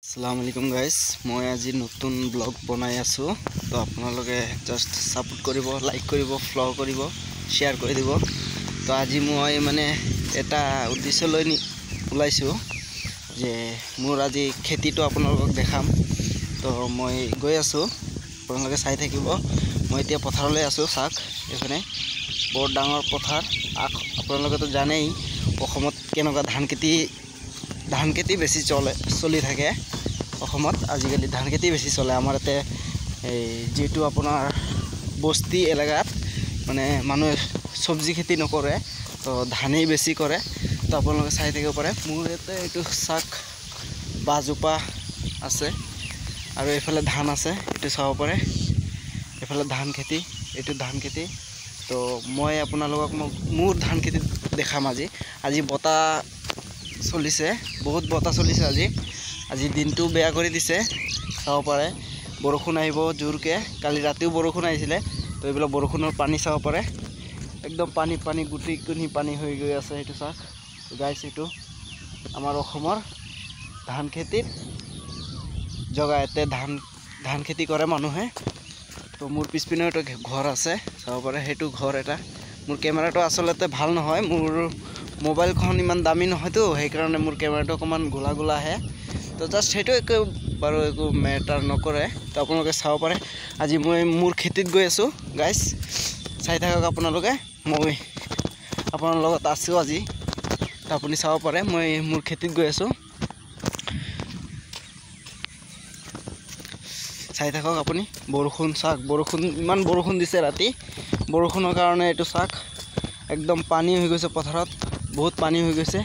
আসসালামু আলাইকুম গাইস, মই আজি নতুন ব্লগ বনাই আছো। তো আপোনালোকে জাস্ট সাপোর্ট কৰিব, লাইক কৰিব, ফলো কৰিব, শেয়াৰ কৰি দিব। তো আজি মই মানে এটা উদ্দেশ্য লৈ ওলাইছো যে মোৰ আজি খেতিটো আপোনালোকক দেখাম। তো মই গৈ আছো, আপোনালোকে চাই থাকিব। মই এতিয়া পথাৰলৈ আছো। চাক এখানে বৰ ডাঙৰ পথাৰ। আপোনালোকে তো জানেই অসমত কেনেকুৱা ধান খেতি বেছি চলি থাকে। অসমত আজিকালি ধান খেতি বেছি চলে। আমাৰ ইয়াতে এই যেটো আপোনাৰ বস্তি এলেকাত মানে মানুহে সবজি খেতি নকৰে, তো ধানেই বেছি কৰে। তো আপোনালোকে চাই থাকিব পাৰে। মোৰ ইয়াতে এইটো শাক বাজোপা আছে আৰু এইফালে ধান আছে, এইটো চাব পাৰে। এইফালে ধান খেতি, এইটো ধান খেতি। তো মই আপোনালোকক মোৰ ধান খেতি দেখাম। আজি বতাহ চলিছে, বহুত বতাহ চলিছে। আজি দিনটো বেয়া কৰি দিছে, চাব পাৰে। বৰষুণ আহিব জোৰকে। কালি ৰাতিও বৰষুণ আহিছিলে। তো এইবিলাক বৰষুণৰ পানী চাব পাৰে, একদম পানী গুটি পানী হৈ গৈ আছে। এইটো চাওক গাইছ, এইটো আমাৰ অসমৰ ধান খেতিৰ জগা। ইয়াতে ধান খেতি কৰে মানুহে। তো মোৰ পিছপিনে এটা ঘৰ আছে, চাব পাৰে। সেইটো ঘৰ এটা। মোৰ কেমেৰাটো আচলতে ভাল নহয়, মোৰ মোবাইলখন ইমান দামী নহয়তো, সেইকাৰণে মোৰ কেমেৰাটো অকণমান গোলা আহে। তো জাষ্ট সেইটো একো মেটাৰ নকৰে। তো আপোনালোকে চাব পাৰে। আজি মই মোৰ খেতিত গৈ আছোঁ গাইছ, চাই থাকক আপোনালোকে। মই আপোনাৰ লগত আছোঁ আজি, তো আপুনি চাব পাৰে। মই মোৰ খেতিত গৈ আছোঁ, চাই থাকক আপুনি। বৰষুণ চাওক, ইমান বৰষুণ দিছে ৰাতি। বৰষুণৰ কাৰণে এইটো চাওক একদম পানী হৈ গৈছে পথাৰত, বহুত পানী হৈ গৈছে।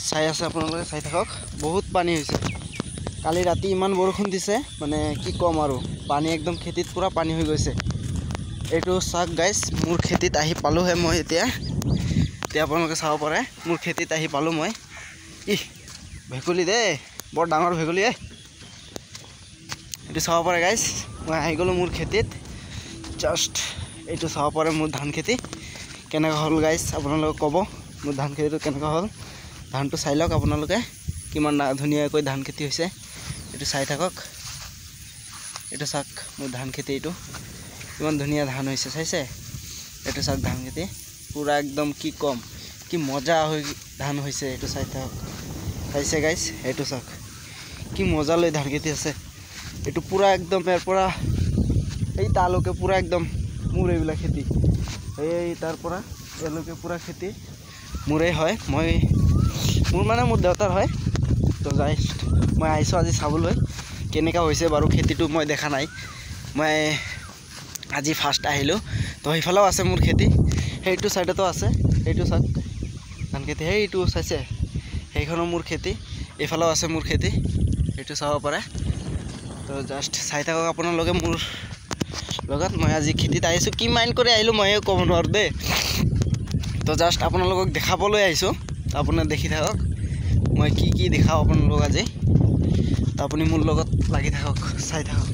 চাই আছে আপোনালোকে, চাই থাকক। বহুত পানী হৈছে। কালি ৰাতি ইমান বৰষুণ দিছে, মানে কি ক'ম আৰু। পানী একদম খেতিত পুৰা পানী হৈ গৈছে। এইটো চাওক গাইছ, মোৰ খেতিত আহি পালোহে মই এতিয়া আপোনালোকে চাব পাৰে। মোৰ খেতিত আহি পালোঁ মই। ভেকুলী দেই, বৰ ডাঙৰ ভেকুলী। এইটো চাব পাৰে গাইছ, মই আহি গ'লোঁ মোৰ খেতিত। জাষ্ট এইটো চাব পাৰে মোৰ ধান খেতি কেনেকুৱা হ'ল গাইছ। আপোনালোকে ক'ব মোৰ ধান খেতিটো কেনেকুৱা হ'ল। ধানটো চাই লওক আপোনালোকে, কিমান ধুনীয়াকৈ ধান খেতি হৈছে। এইটো চাই থাকক। এইটো চাওক মোৰ ধান খেতি, এইটো কিমান ধুনীয়া ধান হৈছে, চাইছে? এইটো চাওক ধান খেতি পুৰা একদম কি ক'ম, কি মজা হৈ ধান হৈছে। এইটো চাই থাকক, চাইছে গাইছ? এইটো চাওক কি মজালৈ ধান খেতি আছে। এইটো পুৰা একদম ইয়াৰ পৰা এই তালৈকে পুৰা একদম মোৰ এইবিলাক খেতি। এই তাৰ পৰা এলৈকে পুৰা খেতি মোৰেই হয়। মোৰ দেউতাৰ হয়। তো জাষ্ট মই আহিছোঁ আজি চাবলৈ কেনেকুৱা হৈছে বাৰু খেতিটো। মই দেখা নাই, মই আজি ফাৰ্ষ্ট আহিলোঁ। তো সেইফালেও আছে মোৰ খেতি, সেইটো ছাইডতো আছে। সেইটো চাওক ধান খেতি, সেইটো চাইছে? সেইখনো মোৰ খেতি, এইফালেও আছে মোৰ খেতি, সেইটো চাব পাৰে। তো জাষ্ট চাই থাকক আপোনালোকে মোৰ লগত। মই আজি খেতিত আহিছোঁ, কি মাইণ্ড কৰি আহিলোঁ ময়ে ক'ব নোৱাৰোঁ দেই। তো জাষ্ট আপোনালোকক দেখাবলৈ আহিছোঁ, আপুনি দেখি থাকক মই কি দেখাওঁ আপোনালোকক আজি। তো আপুনি মোৰ লগত লাগি থাকক, চাই থাকক।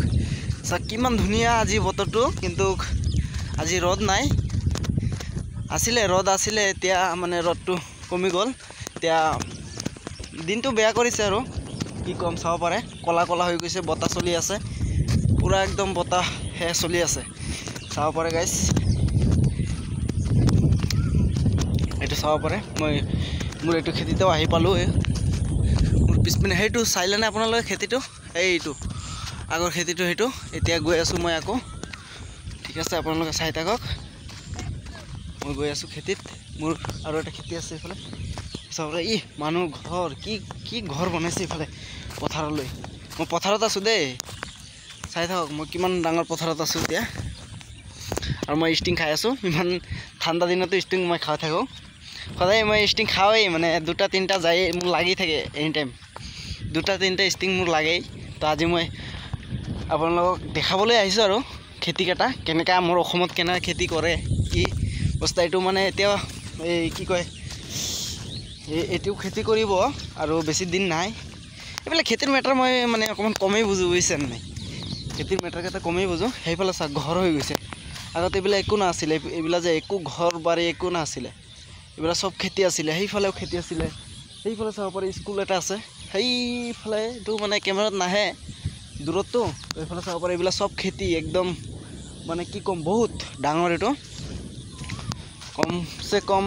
চাওক কিমান ধুনীয়া আজি বতৰটো, কিন্তু আজি ৰ'দ নাই। ৰ'দ আছিলে, এতিয়া মানে ৰ'দটো কমি গ'ল। এতিয়া দিনটো বেয়া কৰিছে আৰু কি ক'ম, চাব পাৰে। ক'লা হৈ গৈছে, বতাহ চলি আছে পুৰা একদম, বতাহে চলি আছে, চাব পাৰে গাইছ। এইটো চাব পাৰে। মই মোৰ এইটো খেতিতেও আহি পালোঁ। মোৰ পিছপিনে সেইটো চাইলেনে আপোনালোকে খেতিটো? এইটো আগৰ খেতিটো, সেইটো এতিয়া গৈ আছোঁ মই আকৌ। ঠিক আছে, আপোনালোকে চাই থাকক। মই গৈ আছোঁ খেতিত। মোৰ আৰু এটা খেতি আছে এইফালে, চাব পাৰে। মানুহ ঘৰ, কি ঘৰ বনাইছে এইফালে পথাৰলৈ। মই পথাৰত আছোঁ দেই, চাই থাকক। মই কিমান ডাঙৰ পথাৰত আছোঁ এতিয়া, আৰু মই ষ্টিং খাই আছোঁ। ইমান ঠাণ্ডা দিনতো ষ্টিং মই খাই থাকোঁ। সদায় মই ষ্টিং খাওঁৱেই, মানে 2-3টা যায়েই, মোৰ লাগি থাকে এনি টাইম। 2-3টা ষ্টিং মোৰ লাগেই। তো আজি মই আপোনালোকক দেখাবলৈ আহিছোঁ আৰু খেতিকেইটা কেনেকৈ মোৰ অসমত কেনেকৈ খেতি কৰে, কি বস্তু। এইটো মানে এতিয়া এই কি কয়, এইটো খেতি কৰিব আৰু বেছি দিন নাই। এইবিলাক খেতিৰ মেটাৰ মই মানে অকণমান কমেই বুজোঁ, বুজিছে নাই? খেতিৰ মেটাৰকেইটা কমেই বুজোঁ। সেইফালে চাওক ঘৰ হৈ গৈছে। আগতে এইবিলাক একো নাছিলে, এইবিলাক যে একো ঘৰ বাৰী একো নাছিলে, এইবিলাক চব খেতি আছিলে। সেইফালেও খেতি আছিলে, সেইফালে চাব পাৰি স্কুল এটা আছে, সেইফালে এইটো মানে কেমেৰাত নাহে দূৰততো এইফালে চাব পাৰে এইবিলাক চব খেতি একদম মানে কি ক'ম বহুত ডাঙৰ এইটো কমচে কম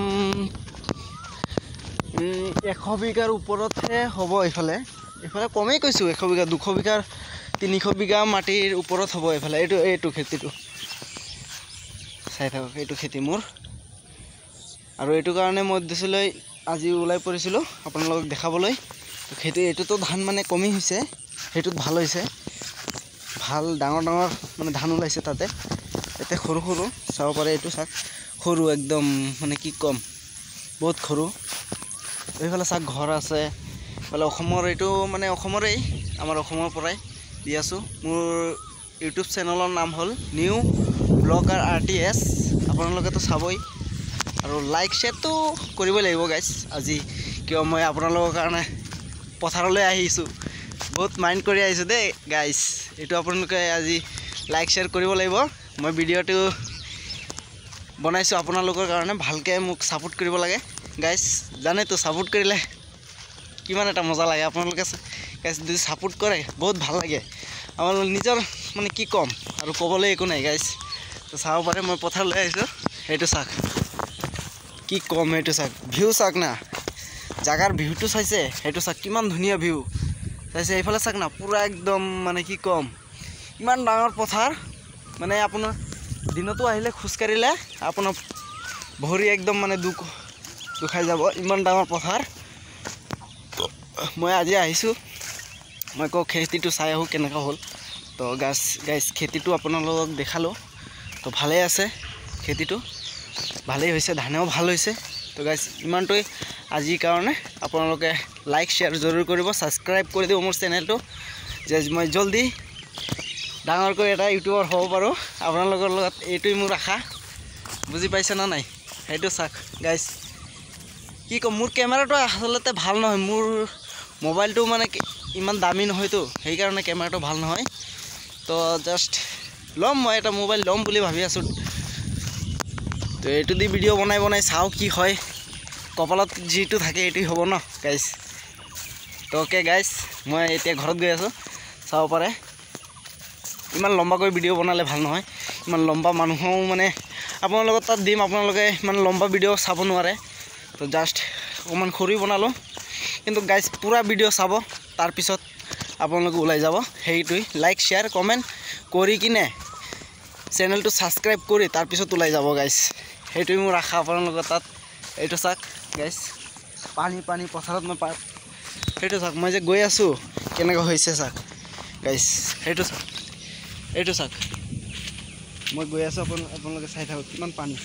100 বিঘাৰ ওপৰতহে হ'ব এইফালে কমেই কৈছোঁ 100 বিঘা 200 বিঘাৰ 300 বিঘা মাটিৰ ওপৰত হ'ব এইফালে এইটো খেতিটো চাই থাকক এইটো খেতি মোৰ আৰু এইটো কাৰণে মই উদ্দেশ্যলৈ আজি ওলাই পৰিছিলোঁ আপোনালোকক দেখাবলৈ তো খেতি এইটোতো ধান মানে কমি হৈছে সেইটোত ভাল হৈছে ভাল ডাঙৰ মানে ধান ওলাইছে তাতে এতিয়া সৰু চাব পাৰে এইটো চাক সৰু একদম মানে কি ক'ম বহুত সৰু এইফালে চাক ঘৰ আছে মানে অসমৰ এইটো মানে অসমৰেই আমাৰ অসমৰ পৰাই দি আছোঁ মোৰ ইউটিউব চেনেলৰ নাম হ'ল নিউ ব্লগাৰ RTS আপোনালোকেতো চাবই আৰু লাইক শ্বেয়াৰটো কৰিবই লাগিব গাইজ আজি কিয় মই আপোনালোকৰ কাৰণে পথাৰলৈ আহিছোঁ বহুত মাইণ্ড কৰি আহিছোঁ দেই গাইজ এইটো আপোনালোকে আজি লাইক শ্বেয়াৰ কৰিব লাগিব মই ভিডিঅ'টো বনাইছোঁ আপোনালোকৰ কাৰণে ভালকৈ মোক ছাপোৰ্ট কৰিব লাগে গাইজ জানেতো ছাপোৰ্ট কৰিলে কিমান এটা মজা লাগে আপোনালোকে গাইজ যদি ছাপোৰ্ট কৰে বহুত ভাল লাগে আমাৰ নিজৰ মানে কি ক'ম আৰু ক'বলৈ একো নাই গাইজ তো চাব পাৰে মই পথাৰলৈ আহিছোঁ সেইটো চাওক কি ক'ম এইটো চাওক ভিউ চাওক না জাগাৰ ভিউটো চাইছে সেইটো চাওক কিমান ধুনীয়া ভিউ চাইছে এইফালে চাওক না পুৰা একদম মানে কি ক'ম ইমান ডাঙৰ পথাৰ মানে আপোনাৰ দিনতো আহিলে খোজকাঢ়িলে আপোনাৰ ভৰি একদম মানে দুখাই যাব ইমান ডাঙৰ পথাৰ মই আজি আহিছোঁ মই কওঁ খেতিটো চাই আহোঁ কেনেকুৱা হ'ল তো গাইজ খেতিটো আপোনালোকক দেখালোঁ তো ভালেই আছে খেতিটো ভালেই হৈছে ধানেও ভাল হৈছে তো গাইজ ইমানটোৱে আজিৰ কাৰণে আপোনালোকে লাইক শ্বেয়াৰ জৰুৰ কৰিব ছাবস্ক্ৰাইব কৰি দিব মোৰ চেনেলটো যে মই জলদি ডাঙৰকৈ এটা ইউটিউবাৰ হ'ব পাৰোঁ আপোনালোকৰ লগত এইটোৱে মোৰ আশা বুজি পাইছে না নাই সেইটো চাওক গাইজ কি ক'ম মোৰ কেমেৰাটো আচলতে ভাল নহয় মোৰ মোবাইলটো মানে ইমান দামী নহয়তো সেইকাৰণে কেমেৰাটো ভাল নহয় তো জাষ্ট ল'ম মই এটা মোবাইল ল'ম বুলি ভাবি আছোঁ তো এইটো দি ভিডিঅ' বনাই চাওঁ কি হয় কপালত যিটো থাকে এইটোৱে হ'ব ন গাইজ তো অ'কে গাইজ মই এতিয়া ঘৰত গৈ আছোঁ চাব পাৰে ইমান লম্বাকৈ ভিডিঅ' বনালে ভাল নহয় ইমান লম্বা মানুহো মানে আপোনালোকৰ তাত দিম আপোনালোকে ইমান লম্বা ভিডিঅ' চাব নোৱাৰে তো জাষ্ট অকণমান সৰু বনালোঁ কিন্তু গাইজ পুৰা ভিডিঅ' চাব তাৰপিছত আপোনালোকে ওলাই যাব সেইটোৱে লাইক শ্বেয়াৰ কমেণ্ট কৰি কিনে চেনেলটো ছাবস্ক্ৰাইব কৰি তাৰপিছত ওলাই যাব গাইজ সেইটোৱে মোৰ আশা আপোনালোকৰ তাত এইটো চাওক গাইজ পানী পথাৰত মই সেইটো চাওক মই যে গৈ আছোঁ কেনেকুৱা হৈছে চাওক গাইজ সেইটো চাওক মই গৈ আছোঁ আপোনালোকে চাই থাকক কিমান পানী